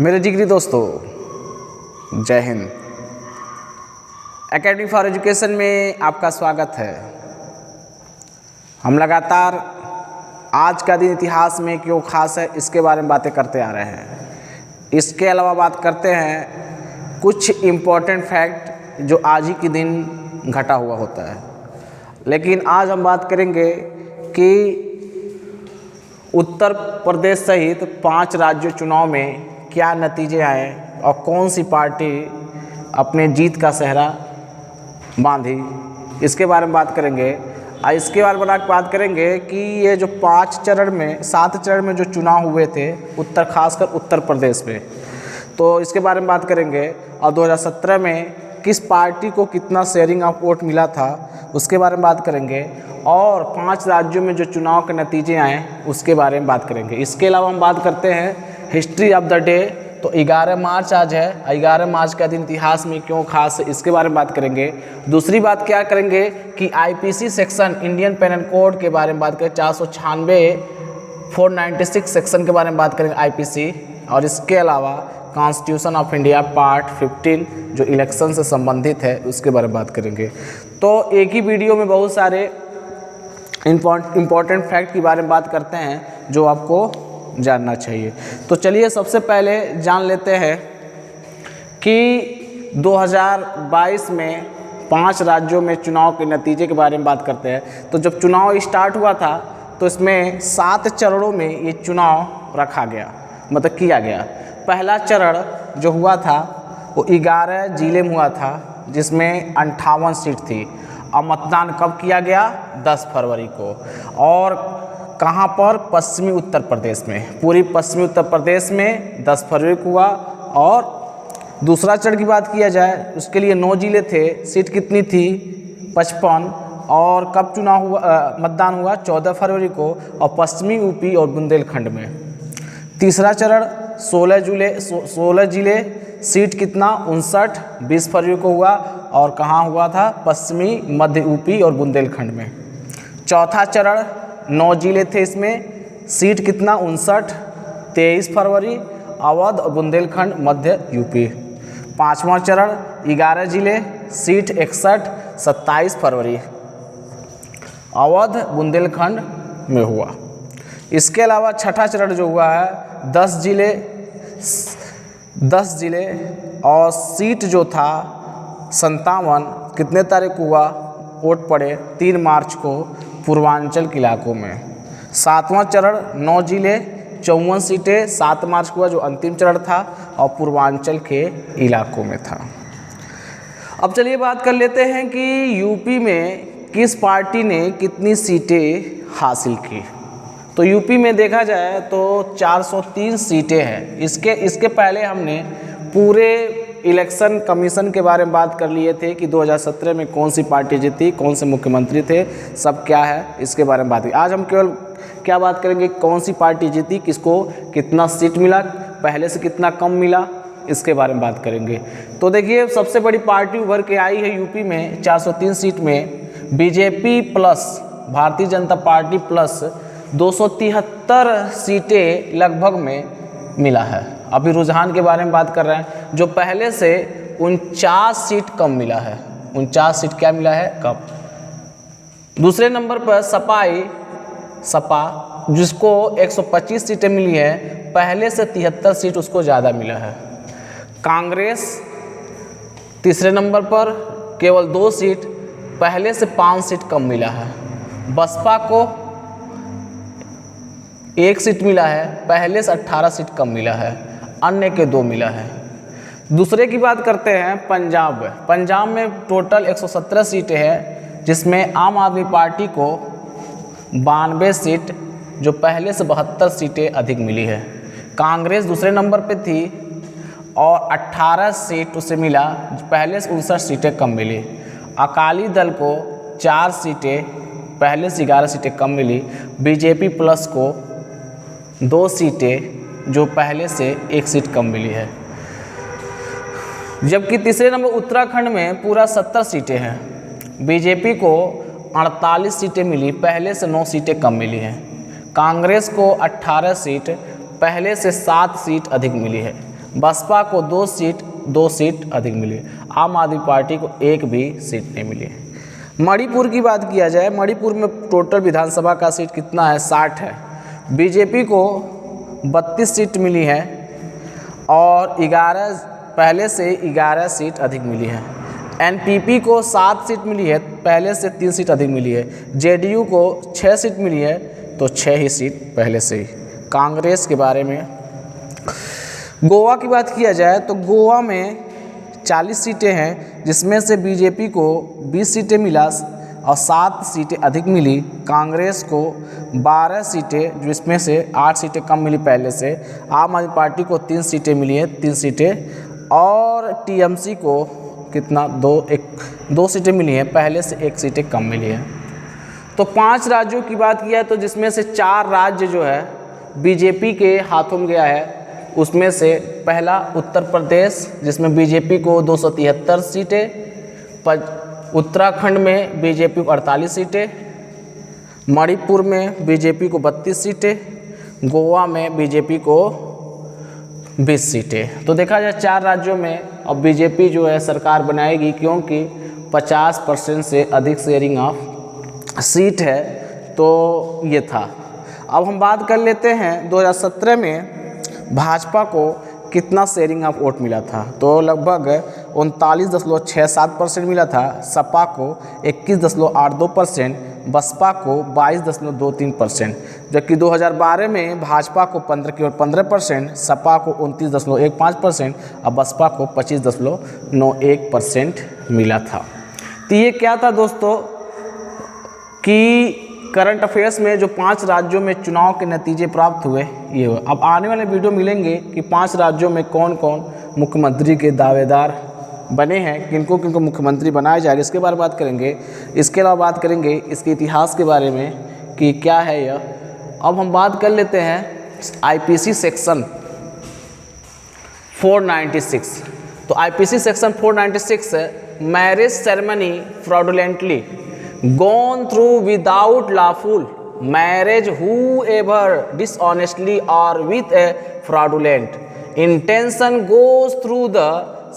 मेरे जिगरी दोस्तों, जय हिंद। एकेडमी फॉर एजुकेशन में आपका स्वागत है। हम लगातार आज का दिन इतिहास में क्यों खास है इसके बारे में बातें करते आ रहे हैं। इसके अलावा बात करते हैं कुछ इम्पोर्टेंट फैक्ट जो आज ही के दिन घटा हुआ होता है। लेकिन आज हम बात करेंगे कि उत्तर प्रदेश सहित 5 राज्यों चुनाव में क्या नतीजे आए और कौन सी पार्टी अपने जीत का सेहरा बांधी, इसके बारे में बात करेंगे। इसके बारे में बात करेंगे कि ये जो 7 चरण में जो चुनाव हुए थे खासकर उत्तर प्रदेश में, तो इसके बारे में बात करेंगे। और 2017 में किस पार्टी को कितना शेयरिंग ऑफ वोट मिला था उसके बारे में बात करेंगे। और 5 राज्यों में जो चुनाव के नतीजे आए उसके बारे में बात करेंगे। इसके अलावा हम बात करते हैं हिस्ट्री ऑफ द डे। तो 11 मार्च आज है, 11 मार्च का दिन इतिहास में क्यों खास है इसके बारे में बात करेंगे। दूसरी बात क्या करेंगे कि IPC section Indian penal code के बारे में बात करें, 496 496 सेक्शन के बारे में बात करेंगे आईपीसी। और इसके अलावा कॉन्स्टिट्यूशन ऑफ इंडिया पार्ट 15 जो इलेक्शन से संबंधित है उसके बारे में बात करेंगे। तो एक ही वीडियो में बहुत सारे इम्पॉर्टेंट फैक्ट के बारे में बात करते हैं जो आपको जानना चाहिए। तो चलिए सबसे पहले जान लेते हैं कि 2022 में 5 राज्यों में चुनाव के नतीजे के बारे में बात करते हैं। तो जब चुनाव स्टार्ट हुआ था तो इसमें 7 चरणों में ये चुनाव रखा गया, मतलब किया गया। पहला चरण जो हुआ था वो 11 जिले में हुआ था जिसमें 58 सीट थी। और मतदान कब किया गया? 10 फरवरी को। और कहाँ पर? पश्चिमी उत्तर प्रदेश में, पूरी पश्चिमी उत्तर प्रदेश में 10 फरवरी को हुआ। और दूसरा चरण की बात किया जाए उसके लिए 9 जिले थे, सीट कितनी थी? 55। और कब चुनाव हुआ, मतदान हुआ? 14 फरवरी को, और पश्चिमी यूपी और बुंदेलखंड में। तीसरा चरण 16 जिले, सीट कितना? 59, 20 फरवरी को हुआ। और कहाँ हुआ था? पश्चिमी मध्य यूपी और बुंदेलखंड में। चौथा चरण 9 जिले थे, इसमें सीट कितना? 59, 23 फरवरी, अवध और बुंदेलखंड मध्य यूपी। पाँचवां चरण 11 जिले, सीट 61, 27 फरवरी, अवध बुंदेलखंड में हुआ। इसके अलावा छठा चरण जो हुआ है 10 जिले और सीट जो था 57, कितने तारीख को हुआ? वोट पड़े 3 मार्च को पूर्वांचल के इलाकों में। सातवां चरण 9 जिले, 54 सीटें, 7 मार्च को हुआ जो अंतिम चरण था और पूर्वांचल के इलाकों में था। अब चलिए बात कर लेते हैं कि यूपी में किस पार्टी ने कितनी सीटें हासिल की। तो यूपी में देखा जाए तो 403 सीटें हैं। इसके पहले हमने पूरे इलेक्शन कमीशन के बारे में बात कर लिए थे कि 2017 में कौन सी पार्टी जीती, कौन से मुख्यमंत्री थे, सब क्या है इसके बारे में बात की। आज हम केवल क्या बात करेंगे, कौन सी पार्टी जीती, किसको कितना सीट मिला, पहले से कितना कम मिला, इसके बारे में बात करेंगे। तो देखिए सबसे बड़ी पार्टी उभर के आई है यूपी में 403 सीट में BJP plus Bharatiya Janata party plus 273 सीटें लगभग में मिला है। अभी रुझान के बारे में बात कर रहे हैं, जो पहले से 49 सीट कम मिला है। 49 सीट क्या मिला है? कम। दूसरे नंबर पर सपा जिसको 125 सीटें मिली है, पहले से 73 सीट उसको ज़्यादा मिला है। कांग्रेस तीसरे नंबर पर केवल 2 सीट, पहले से 5 सीट कम मिला है। बसपा को 1 सीट मिला है, पहले से 18 सीट कम मिला है। अन्य के 2 मिला है। दूसरे की बात करते हैं पंजाब में टोटल 117 सीटें हैं जिसमें आम आदमी पार्टी को 92 सीट जो पहले से 72 सीटें अधिक मिली है। कांग्रेस दूसरे नंबर पे थी और 18 सीट उसे मिला, पहले से 59 सीटें कम मिली। अकाली दल को 4 सीटें, पहले से 11 सीटें कम मिली। बीजेपी प्लस को 2 सीटें जो पहले से 1 सीट कम मिली है। जबकि तीसरे नंबर उत्तराखंड में पूरा 70 सीटें हैं। बीजेपी को 48 सीटें मिली, पहले से 9 सीटें कम मिली हैं। कांग्रेस को 18 सीट, पहले से 7 सीट अधिक मिली है। बसपा को 2 सीट अधिक मिली। आम आदमी पार्टी को 1 भी सीट नहीं मिली। मणिपुर की बात किया जाए, मणिपुर में टोटल विधानसभा का सीट कितना है? 60 है। बीजेपी को 32 सीट मिली है और 11 पहले से 11 सीट अधिक मिली है। एनपीपी को 7 सीट मिली है, पहले से 3 सीट अधिक मिली है। जेडीयू को 6 सीट मिली है, तो 6 ही सीट पहले से ही। कांग्रेस के बारे में, गोवा की बात किया जाए तो गोवा में 40 सीटें हैं, जिसमें से बीजेपी को 20 सीटें मिला और 7 सीटें अधिक मिली। कांग्रेस को 12 सीटें, जिसमें से 8 सीटें कम मिली पहले से। आम आदमी पार्टी को 3 सीटें मिली है, 3 सीटें, और टीएमसी को कितना 2 सीटें मिली हैं, पहले से 1 सीटें कम मिली है। तो 5 राज्यों की बात किया तो जिसमें से 4 राज्य जो है बीजेपी के हाथों में गया है। उसमें से पहला उत्तर प्रदेश, जिसमें बीजेपी को 273 सीटें, उत्तराखंड में बीजेपी को 48 सीटें, मणिपुर में बीजेपी को 32 सीटें, गोवा में बीजेपी को 20 सीटें। तो देखा जाए 4 राज्यों में अब बीजेपी जो है सरकार बनाएगी, क्योंकि 50% से अधिक शेयरिंग ऑफ सीट है। तो ये था। अब हम बात कर लेते हैं 2017 में भाजपा को कितना शेयरिंग ऑफ वोट मिला था। तो लगभग 39.67% मिला था, सपा को 21.82%, बसपा को 22.23%, जबकि 2012 में भाजपा को 15%, सपा को 29.15% और बसपा को 25.91% मिला था। तो ये क्या था दोस्तों कि करंट अफेयर्स में जो 5 राज्यों में चुनाव के नतीजे प्राप्त हुए ये हुए। अब आने वाले वीडियो मिलेंगे कि 5 राज्यों में कौन कौन मुख्यमंत्री के दावेदार बने हैं, किनको किनको मुख्यमंत्री बनाया जाएगा, इसके बारे में बात करेंगे। इसके अलावा बात करेंगे इसके इतिहास के बारे में कि क्या है यह। अब हम बात कर लेते हैं आईपीसी सेक्शन 496। तो IPC section 496 marriage ceremony fraudulently gone through without lawful marriage whoever dishonestly or with a fraudulent intention goes through the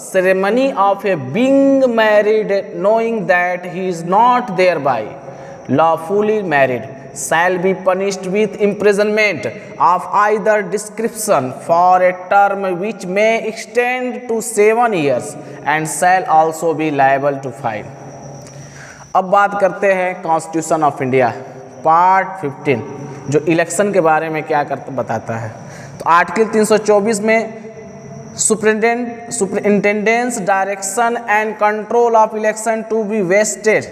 ceremony of a being married knowing that he is not thereby lawfully married shall be punished with imprisonment of either description for a term which may extend to 7 years and shall also be liable to fine। अब बात करते हैं constitution of India part 15, जो election के बारे में क्या बताता है। तो आर्टिकल 324 में superintendence direction and control of election to be vested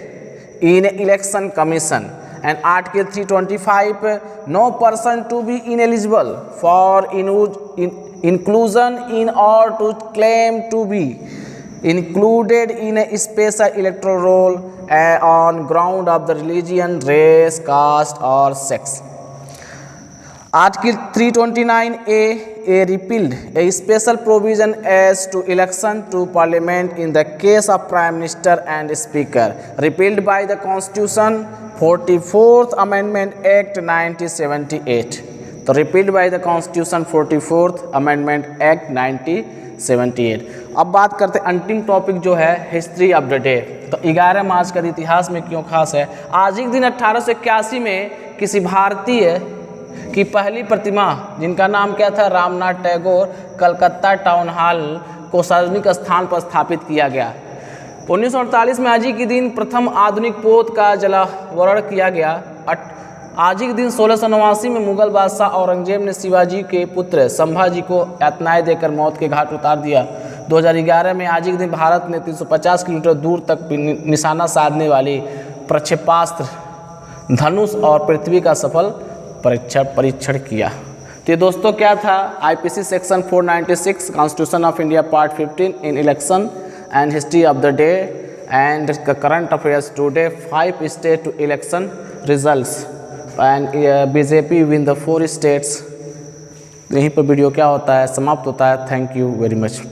in election commission, and article 325 no person to be ineligible for inclusion in or to claim to be included in a special electoral roll on ground of the religion, race, caste or sex। Article 329A repealed a special provision as to election to parliament in the case of prime minister and speaker, repealed by the constitution 44th amendment act 1978। तो repealed by the constitution 44th amendment act 1978। अब बात करते हैं अंतिम topic जो है history of the day. तो 11 मार्च का इतिहास में क्यों खास है? आज ही दिन 1881 में किसी भारतीय की पहली प्रतिमा, जिनका नाम क्या था, रामनाथ टैगोर, कलकत्ता टाउन हॉल को सार्वजनिक स्थान पर स्थापित किया गया। 1948 में आज ही के दिन प्रथम आधुनिक पोत का जलावरण किया गया। आज ही के दिन 1689 में मुगल बादशाह औरंगजेब ने शिवाजी के पुत्र संभाजी को यातनाएं देकर मौत के घाट उतार दिया। 2011 में आज ही के दिन भारत ने 350 किलोमीटर दूर तक निशाना साधने वाली प्रक्षेपास्त्र धनुष और पृथ्वी का सफल परीक्षण किया। तो ये दोस्तों क्या था, IPC section 496 constitution of India part 15 in election and history of the day and current affairs today 5 state two election results and BJP win the 4 states. यहीं पर वीडियो क्या होता है समाप्त होता है। Thank you very much.